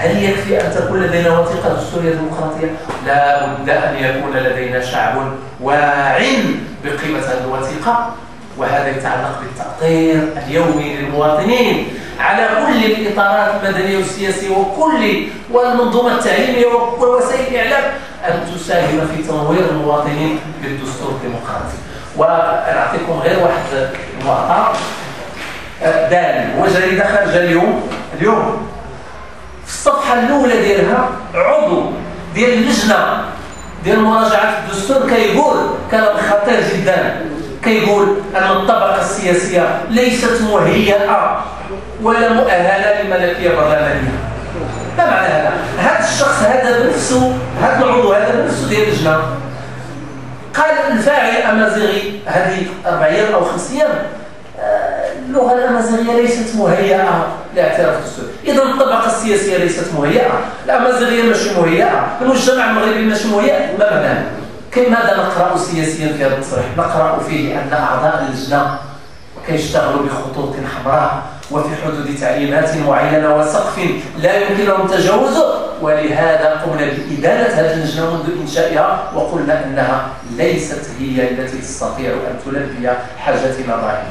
هل يكفي أن تكون لدينا وثيقة دستورية ديمقراطية؟ لا بد أن يكون لدينا شعب واع بقيمة هذه الوثيقة، وهذا يتعلق بالتأطير اليومي للمواطنين على كل الإطارات المدنية والسياسية والمنظومة التعليمية ووسائل الإعلام أن تساهم في تنوير المواطنين بالدستور الديمقراطي. ونعطيكم غير واحد المعطى دالي، هو جريدة خارجة اليوم في الصفحة الأولى ديالها عضو ديال اللجنة ديال مراجعة الدستور كيقول كلام خطير جدا، كيقول أن الطبقة السياسية ليست مهيئة ولا مؤهلة للملكية البرلمانية. ما معنى هذا؟ هذا الشخص هذا بنفسه، هذا العضو هذا بنفسه ديال اللجنة قال الفاعل الأمازيغي هذه 4 أيام أو 5 أيام اللغة الأمازيغية ليست مهيئة لاعتراف الدستور. إذا الطبقة السياسية ليست مهيئة، الأمازيغية ماشي مهيئة، المجتمع المغربي ماشي مهيئ. ما معناه؟ ماذا نقرأ سياسيا في هذا التصريح؟ نقرأ فيه أن أعضاء اللجنة كيشتغلوا بخطوط حمراء وفي حدود تعليمات معينة وسقف لا يمكنهم تجاوزه، ولهذا قمنا بإدانة هذه اللجنة منذ إنشائها وقلنا أنها ليست هي التي تستطيع أن تلبي حاجتنا ظاهرة.